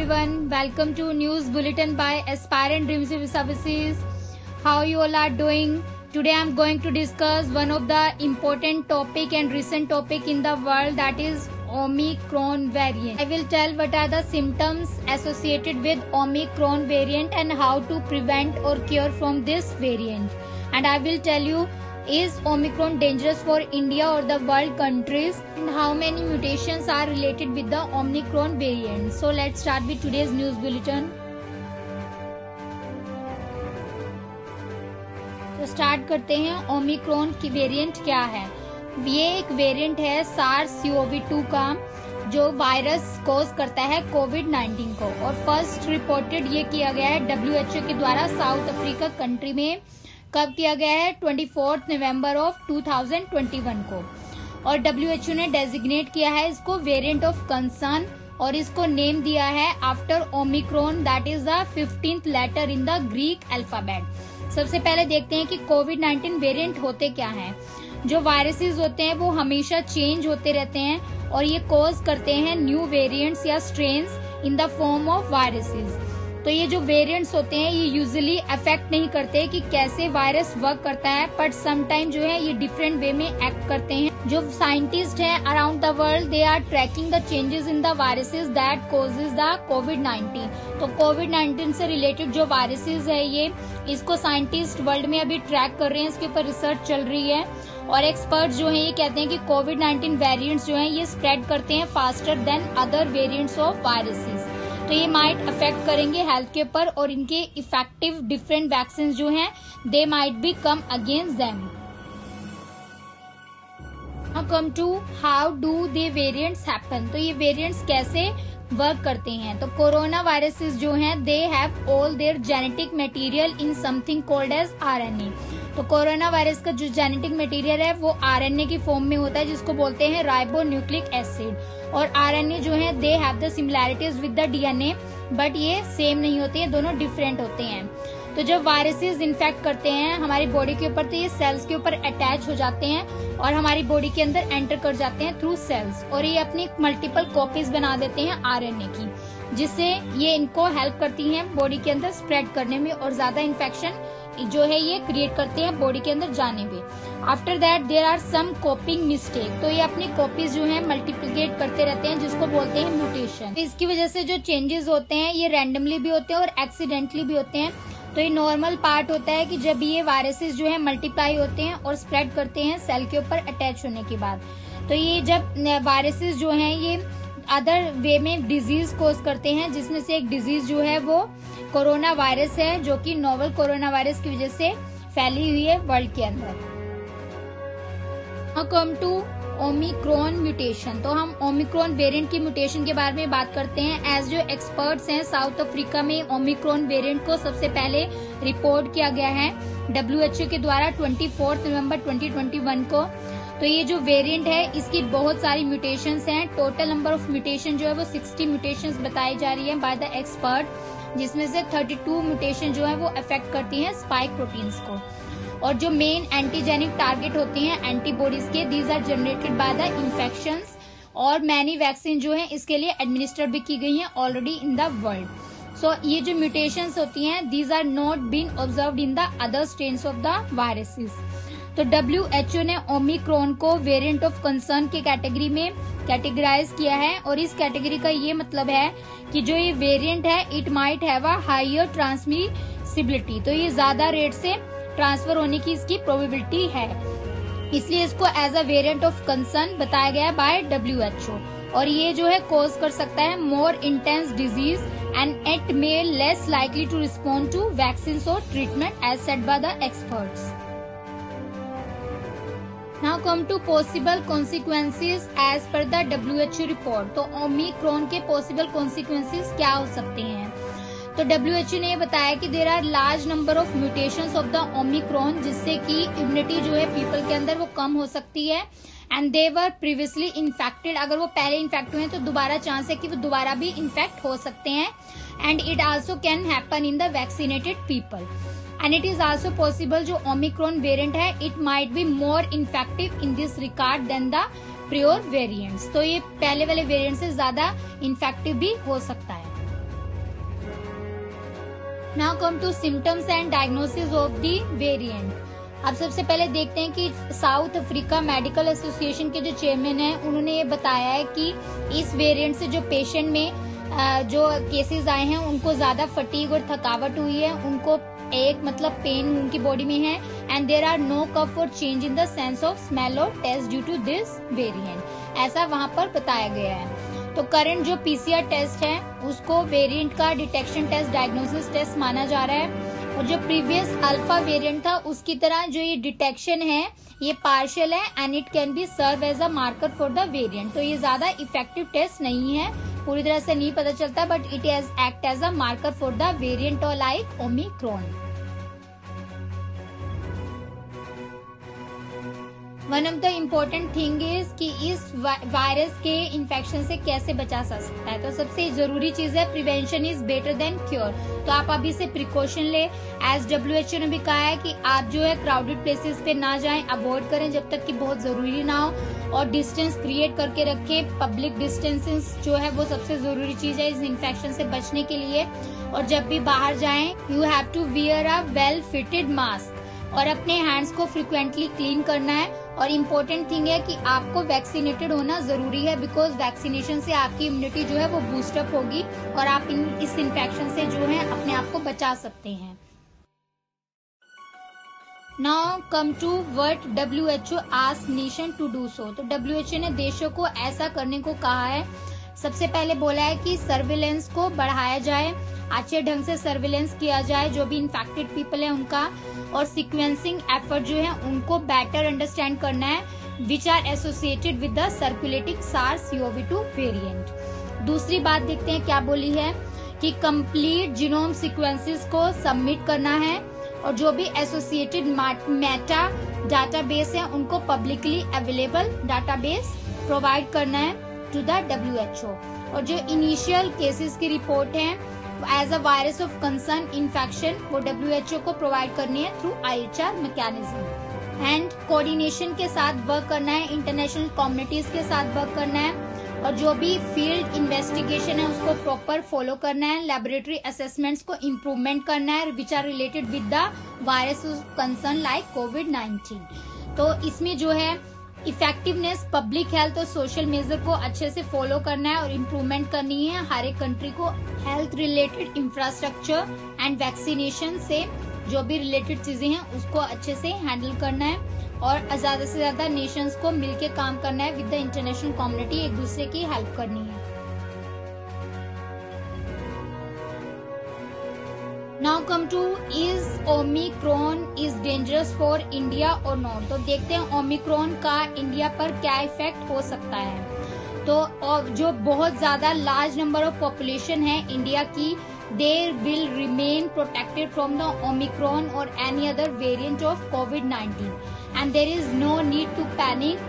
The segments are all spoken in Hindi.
everyone, welcome to News Bulletin by Aspirant Dreams Services. How you all are doing? Today I am going to discuss one of the important topic and recent topic in the world, that is Omicron variant. I will tell what are the symptoms associated with Omicron variant and how to prevent or cure from this variant. And I will tell you, is Omicron dangerous for India or the world countries, and how many mutations are related with the Omicron variant. So let's start with today's news bulletin. तो स्टार्ट करते हैं, ओमिक्रॉन की वेरिएंट क्या है। ये एक वेरिएंट है SARS-CoV-2 का, जो वायरस कॉज करता है कोविड-19 को, और फर्स्ट रिपोर्टेड ये किया गया है WHO के द्वारा साउथ अफ्रीका कंट्री में। कब किया गया है? 24 नवंबर ऑफ 2021 को। और WHO ने डेजिग्नेट किया है इसको वेरिएंट ऑफ कंसर्न, और इसको नेम दिया है after Omicron, that is the 15th letter in the Greek alphabet. सबसे पहले देखते हैं कि कोविड-19 वेरिएंट होते क्या हैं। जो वायरसेस होते हैं वो हमेशा चेंज होते रहते हैं, और ये कॉज करते हैं न्यू वेरिएंट्स या strains in the form of viruses. तो ये जो वेरिएंट्स होते हैं ये यूजुअली अफेक्ट नहीं करते कि कैसे वायरस वर्क करता है, बट समटाइम जो है ये डिफरेंट वे में एक्ट करते हैं। जो साइंटिस्ट हैं around the world, they are tracking the changes in the viruses that causes the COVID. तो कोविड-19 से रिलेटेड जो वायरसेस है ये, इसको साइंटिस्ट वर्ल्ड में अभी ट्रैक कर रहे हैं, इसके ऊपर रिसर्च चल रही है। और एक्सपर्ट जो है ये कहते हैं कि कोविड-19 वेरिएंट्स जो है ये स्प्रेड करते हैं faster than other variants of viruses. तो ये माइट अफेक्ट करेंगे हेल्थ के ऊपर, और इनके इफेक्टिव डिफरेंट वैक्सीन जो हैं they might be come against them. Now come to how do they variants happen. तो ये वेरिएंट्स कैसे वर्क करते हैं। तो कोरोना वायरसेस जो हैं they have all their genetic material in something called as RNA। तो कोरोना वायरस का जो जेनेटिक मटेरियल है वो RNA की फॉर्म में होता है, जिसको बोलते हैं राइबोन्यूक्लिक एसिड। और RNA जो है they have the similarities with the DNA, but ये सेम नहीं होते हैं, दोनों डिफरेंट होते हैं। तो जब वायरसेस इन्फेक्ट करते हैं हमारी बॉडी के ऊपर, तो ये सेल्स के ऊपर अटैच हो जाते हैं और हमारी बॉडी के अंदर एंटर कर जाते हैं थ्रू सेल्स, और ये अपनी मल्टीपल कॉपीज बना देते हैं RNA की, जिससे ये इनको हेल्प करती हैं बॉडी के अंदर स्प्रेड करने में, और ज्यादा इन्फेक्शन जो है ये क्रिएट करते हैं बॉडी के अंदर जाने में। After that there are some copying mistake. तो ये अपनी कॉपीज जो है मल्टीप्लिकेट करते रहते हैं, जिसको बोलते हैं म्यूटेशन। इसकी वजह से जो चेंजेस होते हैं ये रैंडमली भी होते हैं और एक्सीडेंटली भी होते हैं। तो ये नॉर्मल पार्ट होता है कि जब ये वायरसेस जो है मल्टीप्लाई होते हैं और स्प्रेड करते हैं सेल के ऊपर अटैच होने के बाद। तो ये जब वायरसेस जो हैं ये अदर वे में डिजीज कोज करते हैं, जिसमें से एक डिजीज जो है वो कोरोना वायरस है, जो कि नोवेल कोरोना वायरस की वजह से फैली हुई है वर्ल्ड के अंदर। Come to Omicron mutation. तो हम ओमिक्रॉन वेरिएंट की म्यूटेशन के बारे में बात करते हैं। एज जो एक्सपर्ट्स हैं, साउथ अफ्रीका में ओमिक्रॉन वेरिएंट को सबसे पहले रिपोर्ट किया गया है WHO के द्वारा 24 नवंबर 2021 को। तो ये जो वेरिएंट है इसकी बहुत सारी म्यूटेशंस हैं। टोटल नंबर ऑफ म्यूटेशन जो है वो 60 म्यूटेशंस बताई जा रही है बाय द एक्सपर्ट, जिसमें से 32 म्यूटेशन जो है वो अफेक्ट करती हैं स्पाइक प्रोटीन्स को। और जो मेन एंटीजेनिक टारगेट होते हैं एंटीबॉडीज के, these are generated by the infections, और मैनी वैक्सीन जो है इसके लिए एडमिनिस्टर भी की गई हैं already in the world. So ये जो म्यूटेशंस होती हैं these are not been observed in the other strains of the viruses. तो WHO ने ओमिक्रॉन को वेरिएंट ऑफ कंसर्न के कैटेगरी में कैटेगराइज किया है, और इस कैटेगरी का ये मतलब है कि जो ये वेरिएंट है it might have a higher transmissibility. तो ये ज्यादा रेट से ट्रांसफर होने की इसकी प्रोबेबिलिटी है, इसलिए इसको as a variant of concern बताया गया बाय WHO। और ये जो है कॉज कर सकता है more intense disease and it may less likely to respond to vaccine और treatment as said by the experts. Now come to possible consequences as per the WHO report। तो ओमिक्रॉन के possible consequences क्या हो सकते हैं। तो WHO ने बताया कि there are large number of mutations of the Omicron, जिससे कि इम्यूनिटी जो है पीपल के अंदर वो कम हो सकती है। And they were previously infected, अगर वो पहले इन्फेक्ट हुए हैं तो दोबारा चांस है कि वो दोबारा भी इन्फेक्ट हो सकते हैं। And it also can happen in the vaccinated people. And it is also possible जो ओमिक्रॉन वेरिएंट है it might be more infective in this regard than the prior variants. तो ये पहले वाले वेरिएंट से ज्यादा इन्फेक्टिव भी हो सकता है। Now come to symptoms and diagnosis of the variant. अब सबसे पहले देखते हैं कि साउथ अफ्रीका मेडिकल एसोसिएशन के जो चेयरमैन हैं उन्होंने ये बताया है कि इस वेरिएंट से जो पेशेंट में जो केसेस आए हैं उनको ज्यादा फटीग और थकावट हुई है, उनको एक मतलब पेन उनकी बॉडी में है, and there are no cough और change in the sense of smell और taste due to this variant, ऐसा वहां पर बताया गया है। तो करंट जो पीसीआर टेस्ट है उसको वेरिएंट का डिटेक्शन टेस्ट, डायग्नोसिस टेस्ट माना जा रहा है, और जो प्रीवियस अल्फा वेरिएंट था उसकी तरह जो ये डिटेक्शन है ये पार्शियल है and it can be serve as a marker for the variant. तो ये ज्यादा इफेक्टिव टेस्ट नहीं है, पूरी तरह से नहीं पता चलता, but it is act as a marker for the variant और like Omicron. One of the important thing is कि इस वायरस के इन्फेक्शन से कैसे बचा जा सकता है। तो सबसे जरूरी चीज है prevention is better than cure. तो आप अभी से प्रिकॉशन ले, एज WHO ने भी कहा है कि आप जो है क्राउडेड प्लेसेस पे ना जाएं, अवॉइड करें जब तक कि बहुत जरूरी ना हो, और डिस्टेंस क्रिएट करके रखें। पब्लिक डिस्टेंसेस जो है वो सबसे जरूरी चीज है इस इन्फेक्शन से बचने के लिए। और जब भी बाहर जाएं you have to wear a well fitted mask, और अपने हैंड्स को फ्रिक्वेंटली क्लीन करना है। और इम्पोर्टेंट थिंग है कि आपको वैक्सीनेटेड होना जरूरी है, बिकॉज वैक्सीनेशन से आपकी इम्यूनिटी जो है वो बूस्टअप होगी और आप इस इन्फेक्शन से जो है अपने आप को बचा सकते हैं। Now come to what WHO asked nation to do so. तो WHO ने देशों को ऐसा करने को कहा है। सबसे पहले बोला है कि सर्विलेंस को बढ़ाया जाए, अच्छे ढंग से सर्विलेंस किया जाए जो भी इन्फेक्टेड पीपल है उनका, और सीक्वेंसिंग एफर्ट जो है उनको बेटर अंडरस्टैंड करना है which are associated with the circulating SARS-CoV-2 variant. दूसरी बात देखते हैं क्या बोली है कि कंप्लीट जीनोम सीक्वेंसेस को सबमिट करना है, और जो भी एसोसिएटेड मेटा डाटाबेस है उनको पब्लिकली अवेलेबल डाटाबेस प्रोवाइड करना है टू द WHO। और जो इनिशियल केसेस की रिपोर्ट है as a virus of concern infection वो WHO को प्रोवाइड करनी है through IHR mechanism. And coordination के साथ वर्क करना है, इंटरनेशनल कम्युनिटीज के साथ वर्क करना है, और जो भी फील्ड इन्वेस्टिगेशन है उसको प्रॉपर फॉलो करना है, लेबोरेटरी असेसमेंट्स को इम्प्रूवमेंट करना है which are related with the virus of concern like COVID-19। तो इसमें जो है इफेक्टिवनेस, पब्लिक हेल्थ और सोशल मेजर को अच्छे से फॉलो करना है और इम्प्रूवमेंट करनी है। हर एक कंट्री को health related infrastructure and vaccination से जो भी रिलेटेड चीजें हैं उसको अच्छे से हैंडल करना है, और ज्यादा से ज्यादा नेशंस को मिलकर काम करना है विद द इंटरनेशनल कम्युनिटी, एक दूसरे की हेल्प करनी है। Now come two is Omicron is dangerous for India और नॉट। तो देखते हैं ओमिक्रॉन का इंडिया पर क्या इफेक्ट हो सकता है। तो जो बहुत ज्यादा लार्ज नंबर ऑफ पॉपुलेशन है इंडिया की, they will remain protected from the Omicron or any other variant of COVID-19, and there is no need to panic,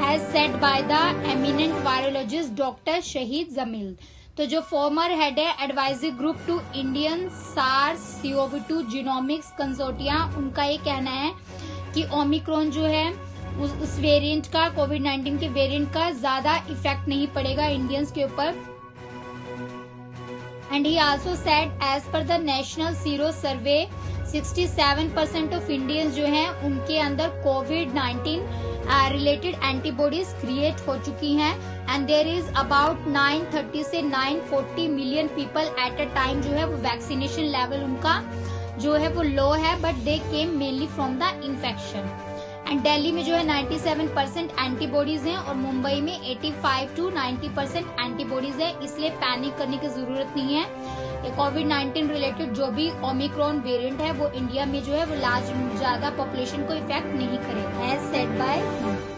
as said by the eminent virologist Dr. Shahid Jamil। तो जो फॉर्मर हेड है advisory group to Indian SARS-CoV-2 genomics consortia, उनका ये कहना है कि ओमिक्रॉन जो है उस वेरिएंट का, COVID-19 के वेरिएंट का ज्यादा इफेक्ट नहीं पड़ेगा इंडियंस के ऊपर। And he also said, as per the National Sero Survey, 67% of Indians जो हैं उनके अंदर COVID-19 रिलेटेड एंटीबॉडीज क्रिएट हो चुकी हैं, एंड देयर इज अबाउट 930 से 940 million people at a time जो है वो वैक्सीनेशन लेवल उनका जो है वो लो है, but they came mainly from the infection. And Delhi में जो है 97% एंटीबॉडीज हैं, और मुंबई में 85 to 90% एंटीबॉडीज है, इसलिए पैनिक करने की जरूरत नहीं है। COVID-19 रिलेटेड जो भी ओमिक्रॉन वेरिएंट है वो इंडिया में जो है वो ज्यादा पॉपुलेशन को इफेक्ट नहीं करेगा, as said by.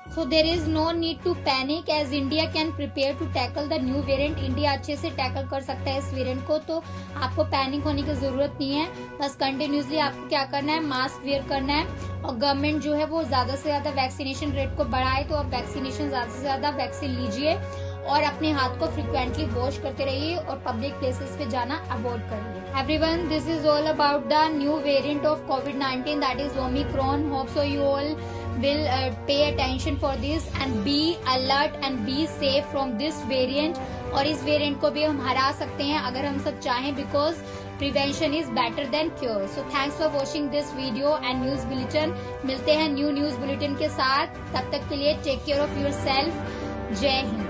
So there is no need to panic as India can prepare to tackle the new variant। India अच्छे से टैकल कर सकता है इस वेरिएंट को, तो आपको पैनिक होने की जरूरत नहीं है। बस कंटिन्यूसली आपको क्या करना है, मास्क वेयर करना है, और गवर्नमेंट जो है वो ज्यादा से ज्यादा वैक्सीनेशन रेट को बढ़ाए, तो आप वैक्सीनेशन ज्यादा से ज्यादा वैक्सीन लीजिए, और अपने हाथ को फ्रिक्वेंटली वॉश करते रहिए, और पब्लिक प्लेसेस पे जाना अवॉइड करिए। Everyone, this is all about the new variant of COVID-19 that is Omicron. Hope so you all will pay attention for this and be alert and be safe from this variant. और इस वेरिएंट को भी हम हरा सकते हैं अगर हम सब चाहें, because prevention is better than cure. So thanks for watching this video and news bulletin. मिलते हैं न्यू न्यूज बुलेटिन के साथ. तब तक के लिए take care of yourself. जय हिंद.